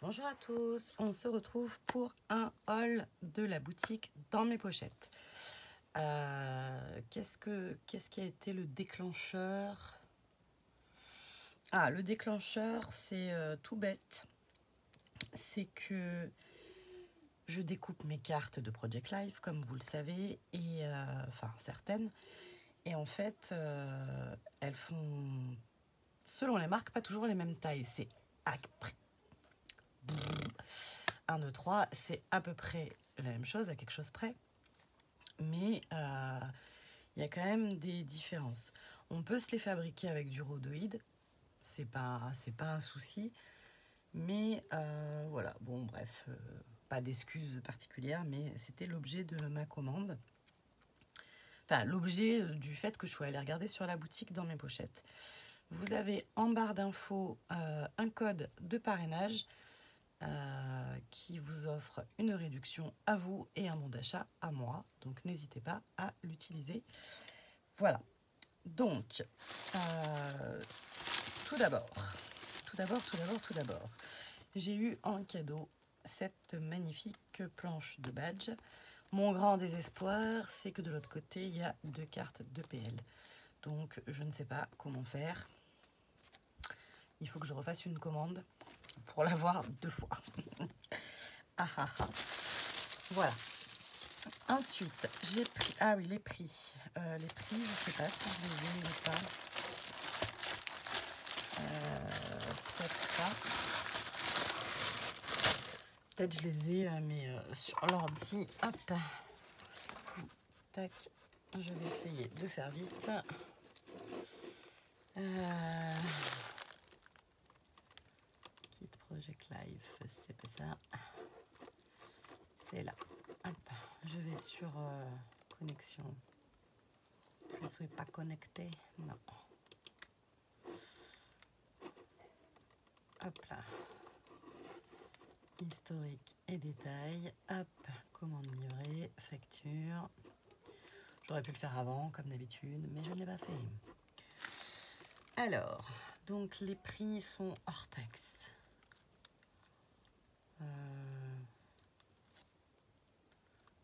Bonjour à tous, on se retrouve pour un haul de la boutique Dans mes pochettes. Qu'est-ce qui a été le déclencheur? Le déclencheur, c'est tout bête. C'est que je découpe mes cartes de Project Life, comme vous le savez, et enfin certaines. Et en fait, elles font, selon les marques, pas toujours les mêmes tailles. C'est 1, 2, 3, c'est à peu près la même chose, à quelque chose près. Mais il y a quand même des différences. On peut se les fabriquer avec du rhodoïde, c'est pas un souci. Mais voilà, bon bref, pas d'excuses particulières, mais c'était l'objet de ma commande. Enfin, l'objet du fait que je sois allée regarder sur la boutique Dans mes pochettes. Vous avez en barre d'infos un code de parrainage qui vous offre une réduction à vous et un bon d'achat à moi. Donc n'hésitez pas à l'utiliser. Voilà. Donc, tout d'abord, j'ai eu en cadeau cette magnifique planche de badge. Mon grand désespoir, c'est que de l'autre côté, il y a 2 cartes de PL. Donc, je ne sais pas comment faire. Il faut que je refasse une commande pour l'avoir 2 fois. Voilà. Ensuite, j'ai pris... Ah oui, les prix. Les prix, je ne sais pas si je les ai ou pas. Peut-être pas. Peut-être je les ai, mais sur l'ordi. Hop. Tac. Je vais essayer de faire vite. Kit Project Life, c'est pas ça. C'est là. Hop. Je vais sur connexion. Je ne suis pas connectée. Non. Hop là. Historique et détails. Hop. Commande livrée. Facture. J'aurais pu le faire avant, comme d'habitude, mais je ne l'ai pas fait. Alors, donc les prix sont hors taxe.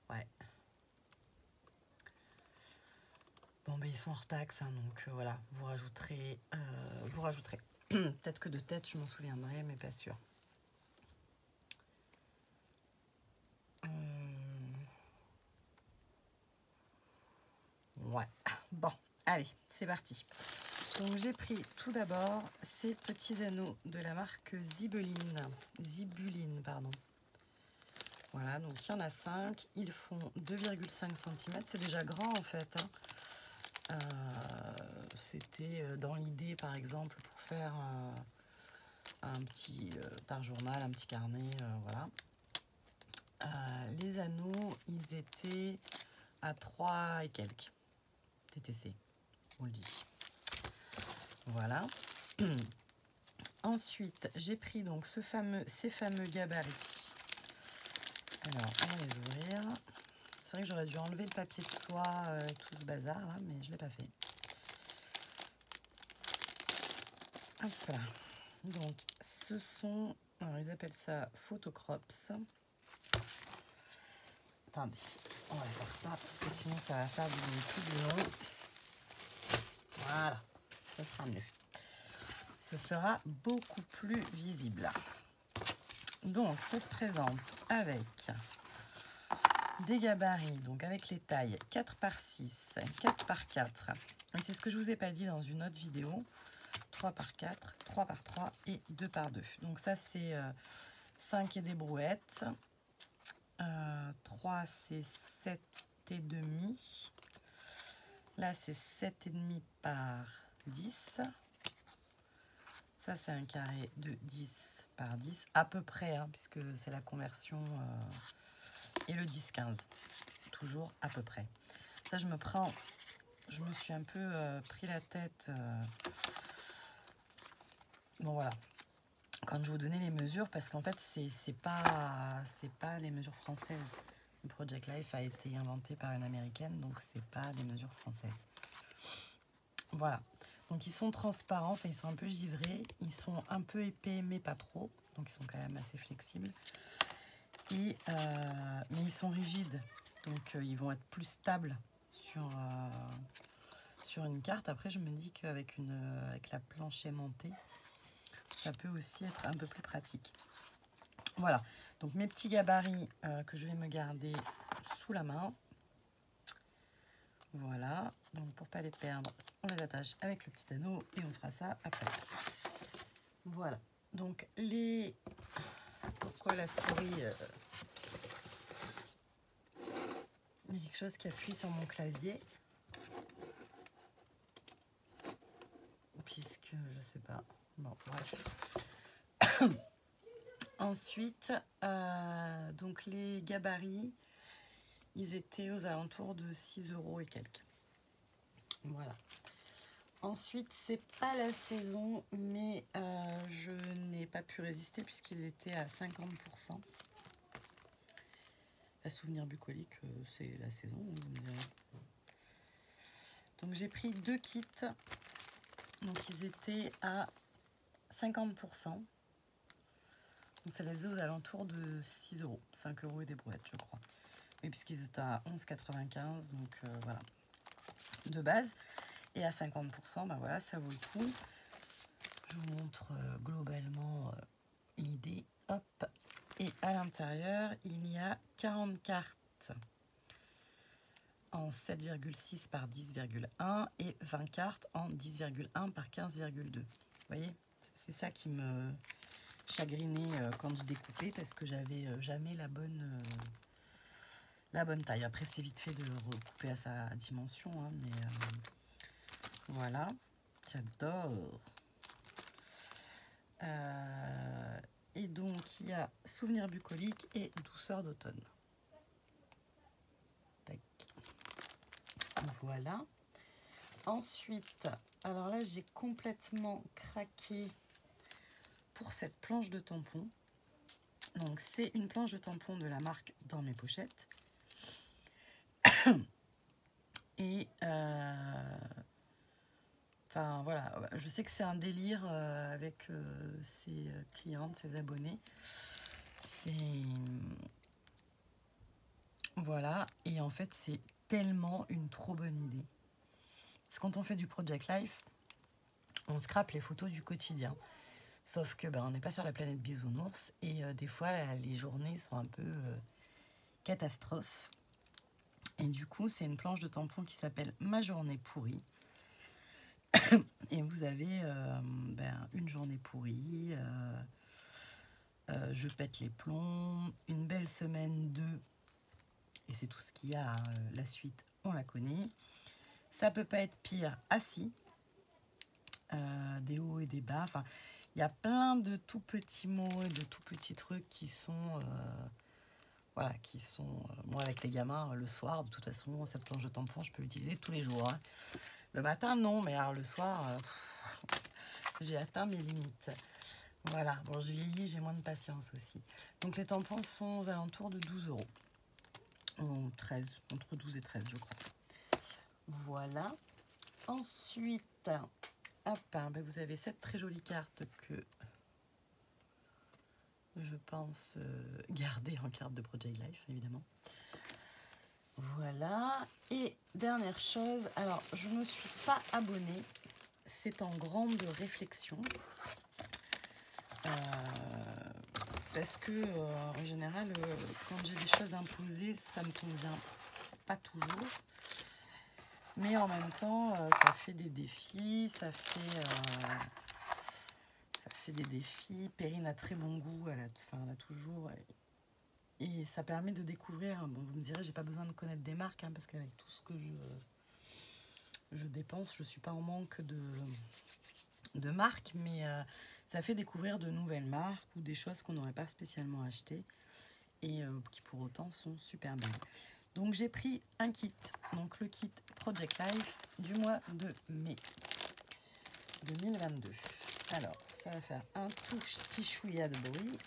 Ouais. Bon, ben ils sont hors taxe, hein, donc voilà, vous rajouterez. Peut-être que de tête, je m'en souviendrai, mais pas sûr. Ouais. Bon, allez, c'est parti. Donc j'ai pris tout d'abord ces petits anneaux de la marque Zibuline, pardon. Voilà, donc il y en a 5, ils font 2,5 cm, c'est déjà grand en fait. Hein. C'était dans l'idée par exemple pour faire un petit par-journal, un petit carnet, voilà. Les anneaux, ils étaient à 3 et quelques TTC, on le dit. Voilà. Ensuite, j'ai pris donc ces fameux gabarits. Alors, on va les ouvrir. C'est vrai que j'aurais dû enlever le papier de soie, tout ce bazar là, mais je ne l'ai pas fait. Hop là. Donc, ce sont, alors ils appellent ça photocrops. Attendez, on va faire ça parce que sinon ça va faire du long. Voilà, ça sera mieux. Ce sera beaucoup plus visible. Donc, ça se présente avec des gabarits, donc avec les tailles 4 par 6, 4 par 4. C'est ce que je vous ai pas dit dans une autre vidéo. 3 par 4, 3 par 3 et 2 par 2. Donc ça, c'est 5 et des brouettes. 3, c'est 7 et demi. Là, c'est 7 et demi par 10. Ça, c'est un carré de 10 par 10, à peu près, hein, puisque c'est la conversion et le 10-15. Toujours à peu près. Ça, je me suis un peu pris la tête. Bon, voilà. Quand je vous donnais les mesures, parce qu'en fait, c'est pas les mesures françaises. Le Project Life a été inventé par une américaine, donc c'est pas des mesures françaises. Voilà. Donc ils sont transparents, enfin ils sont un peu givrés, ils sont un peu épais mais pas trop, donc ils sont quand même assez flexibles. Et, mais ils sont rigides, donc ils vont être plus stables sur une carte. Après je me dis qu'avec avec la planche aimantée, ça peut aussi être un peu plus pratique. Voilà, donc mes petits gabarits que je vais me garder sous la main. Voilà, donc pour pas les perdre, on les attache avec le petit anneau et on fera ça après. Voilà, donc pourquoi la souris il y a quelque chose qui appuie sur mon clavier. Puisque, je sais pas, bon bref. Ensuite, donc les gabarits, ils étaient aux alentours de 6 € et quelques. Voilà. Ensuite, c'est pas la saison, mais je n'ai pas pu résister puisqu'ils étaient à 50%. La souvenir bucolique, c'est la saison, vous me direz. Donc j'ai pris 2 kits. Donc ils étaient à 50%. Donc ça les faisait aux alentours de 6 €, 5 € et des brouettes, je crois. Oui, puisqu'ils étaient à 11,95, donc voilà, de base. Et à 50%, ben voilà, ça vaut le coup. Je vous montre globalement l'idée. Hop. Et à l'intérieur, il y a 40 cartes en 7,6 par 10,1 et 20 cartes en 10,1 par 15,2. Vous voyez, c'est ça qui me chagrinait quand je découpais parce que j'avais jamais la bonne taille. Après, c'est vite fait de recouper à sa dimension, hein, mais voilà, j'adore. Et donc, il y a souvenir bucolique et douceur d'automne. Tac. Voilà. Ensuite, alors là, j'ai complètement craqué pour cette planche de tampon. Donc, c'est une planche de tampon de la marque Dans mes pochettes. Et enfin voilà, je sais que c'est un délire avec ses clientes, ses abonnés. Voilà, et en fait c'est tellement une trop bonne idée. Parce que quand on fait du Project Life, on scrape les photos du quotidien. Sauf que on n'est pas sur la planète bisounours et des fois les journées sont un peu catastrophes. Et du coup, c'est une planche de tampon qui s'appelle Ma journée pourrie. Et vous avez une journée pourrie, je pète les plombs, une belle semaine 2, et c'est tout ce qu'il y a. La suite, on la connaît. Ça peut pas être pire, assis. Des hauts et des bas. Enfin, il y a plein de tout petits mots et de tout petits trucs qui sont... voilà, qui sont... moi, avec les gamins, le soir, de toute façon, cette planche de tampon, je peux l'utiliser tous les jours. Hein. Le matin, non, mais alors le soir, j'ai atteint mes limites. Voilà, bon, je vieillis, j'ai moins de patience aussi. Donc, les tampons sont aux alentours de 12 €. Ou 13, entre 12 et 13, je crois. Voilà. Ensuite, hop, vous avez cette très jolie carte que je pense garder en carte de Project Life, évidemment. Voilà. Et dernière chose, alors je ne me suis pas abonnée, c'est en grande réflexion. Parce que en général, quand j'ai des choses imposées, ça me convient pas toujours. Mais en même temps, ça fait des défis, ça fait des défis. Perrine a très bon goût, elle a toujours... Et ça permet de découvrir, bon, vous me direz, j'ai pas besoin de connaître des marques, hein, parce qu'avec tout ce que je dépense, je suis pas en manque de marques, mais ça fait découvrir de nouvelles marques ou des choses qu'on n'aurait pas spécialement achetées et qui pour autant sont super belles. Donc j'ai pris un kit, donc le kit Project Life du mois de mai 2022. Alors, ça va faire un tout petit chouïa de bruit.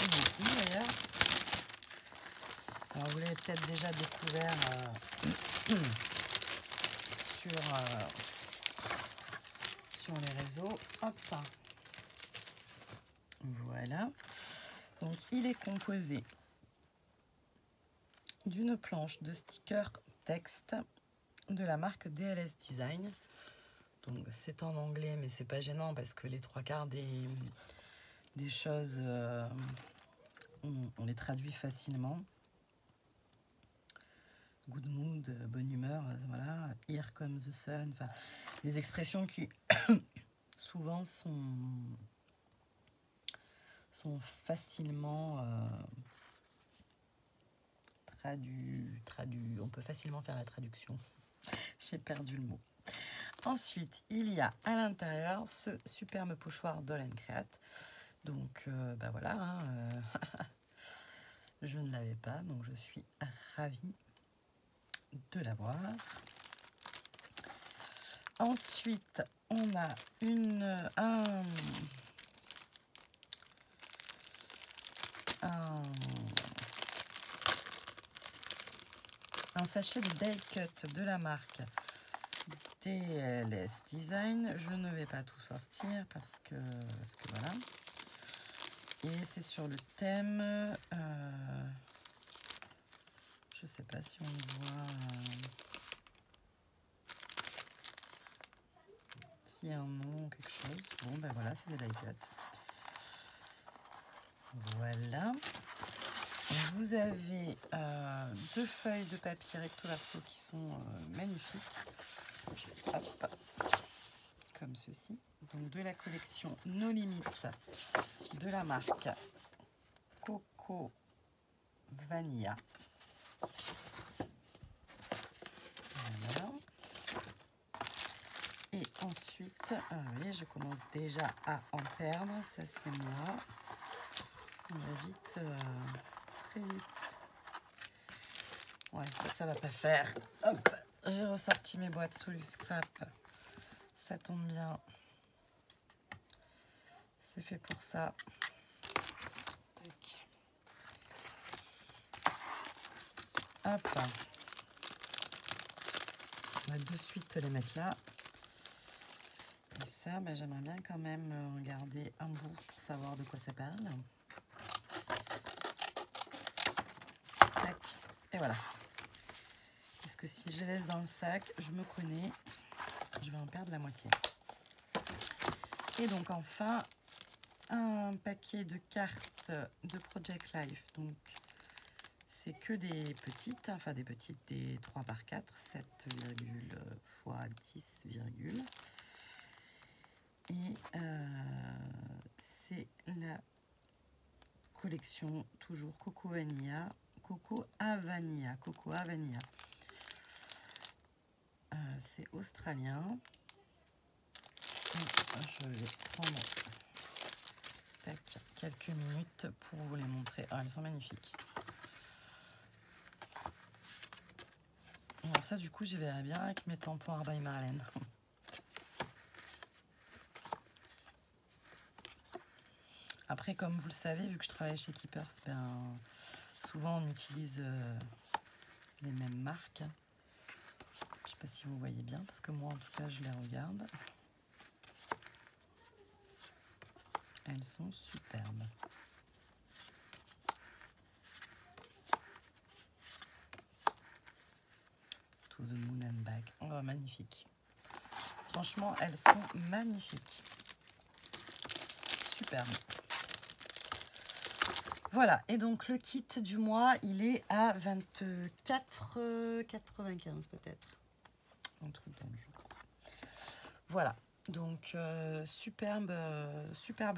Beaucoup d'ailleurs. Alors vous l'avez peut-être déjà découvert sur sur les réseaux. Hop. Voilà. Donc il est composé d'une planche de stickers texte de la marque DLS Design. Donc c'est en anglais, mais c'est pas gênant parce que les trois quarts des choses, on les traduit facilement. Good mood, bonne humeur, voilà. Here comes the sun, enfin des expressions qui souvent sont facilement traduits. On peut facilement faire la traduction. J'ai perdu le mot. Ensuite, il y a à l'intérieur ce superbe pochoir Doll & Create. Donc, bah voilà, hein, je ne l'avais pas, donc je suis ravie de l'avoir. Ensuite, on a un sachet de die cut de la marque DLS Design. Je ne vais pas tout sortir parce que voilà. Et c'est sur le thème, je sais pas si on voit s'il y a un nom ou quelque chose. Bon ben voilà, c'est des die cut. Voilà. Vous avez deux feuilles de papier recto verso qui sont magnifiques. Hop. Comme ceci. Donc de la collection No Limit de la marque Coco Vanilla. Voilà. Et ensuite, vous voyez, je commence déjà à en perdre. Ça, c'est moi. On va vite, très vite. Ouais, ça va pas faire. Hop, j'ai ressorti mes boîtes sous le scrap. Ça tombe bien. C'est fait pour ça. Tac. Hop. On va de suite les mettre là. Et ça, ben, j'aimerais bien quand même regarder un bout pour savoir de quoi ça parle. Tac. Et voilà. Parce que si je les laisse dans le sac, je me connais, je vais en perdre la moitié. Et donc enfin, un paquet de cartes de Project Life. Donc c'est que des petites, enfin des 3 par 4, 7,x 10, et c'est la collection toujours Coco à Vanilla. C'est australien. Je vais prendre quelques minutes pour vous les montrer. Oh, elles sont magnifiques. Alors ça, du coup, j'y verrai bien avec mes tampons Art by Marlène. Après, comme vous le savez, vu que je travaille chez Keepers, ben, souvent on utilise les mêmes marques. Je ne sais pas si vous voyez bien, parce que moi, en tout cas, je les regarde. Elles sont superbes. To the Moon and Back. Oh, magnifique. Franchement, elles sont magnifiques. Superbe. Voilà, et donc le kit du mois, il est à 24,95 peut-être. Un truc dans le genre. Voilà, donc superbe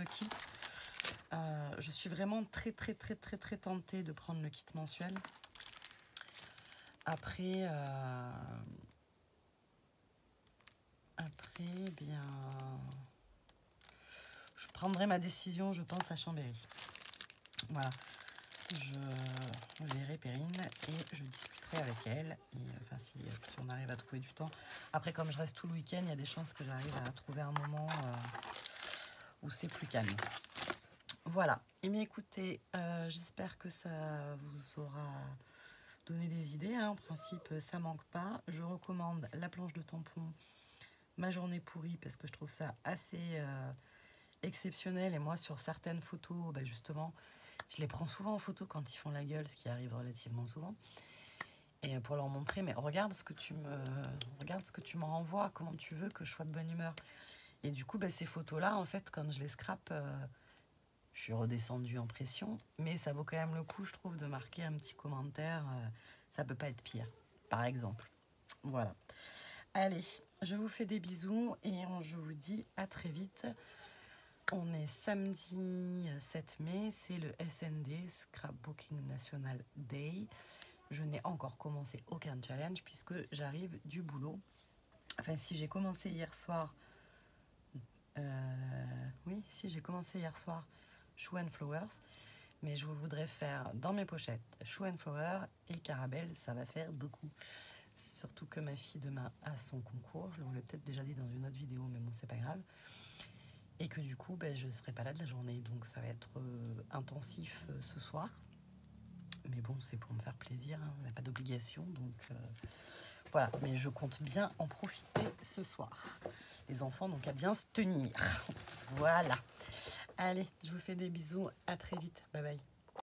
kit. Je suis vraiment très tentée de prendre le kit mensuel. Après, bien, je prendrai ma décision, je pense, à Chambéry. Voilà, je verrai Perrine et je discuterai avec elle. Et, enfin, si on arrive à trouver du temps. Après, comme je reste tout le week-end, il y a des chances que j'arrive à trouver un moment où c'est plus calme. Voilà. Et bien écoutez, j'espère que ça vous aura donné des idées. Hein. En principe, ça manque pas. Je recommande la planche de tampons ma journée pourrie parce que je trouve ça assez exceptionnel. Et moi, sur certaines photos, bah, justement, je les prends souvent en photo quand ils font la gueule, ce qui arrive relativement souvent. Et pour leur montrer, mais regarde ce que tu me renvoies, comment tu veux que je sois de bonne humeur. Et du coup, bah, ces photos-là, en fait, quand je les scrape, je suis redescendue en pression. Mais ça vaut quand même le coup, je trouve, de marquer un petit commentaire. Ça peut pas être pire, par exemple. Voilà. Allez, je vous fais des bisous et je vous dis à très vite. On est samedi 7 mai, c'est le SND, Scrapbooking National Day. Je n'ai encore commencé aucun challenge puisque j'arrive du boulot. Enfin, si j'ai commencé hier soir, j'ai commencé hier soir Shoe and Flowers, mais je voudrais faire dans mes pochettes Shoe and Flowers et Caramel, ça va faire beaucoup. Surtout que ma fille demain a son concours, je vous l'ai peut-être déjà dit dans une autre vidéo, mais bon, c'est pas grave. Et que du coup, je ne serai pas là de la journée, donc ça va être intensif ce soir. Mais bon, c'est pour me faire plaisir, hein, on n'a pas d'obligation, donc voilà. Mais je compte bien en profiter ce soir. Les enfants n'ont qu'à bien se tenir. Voilà. Allez, je vous fais des bisous, à très vite, bye bye.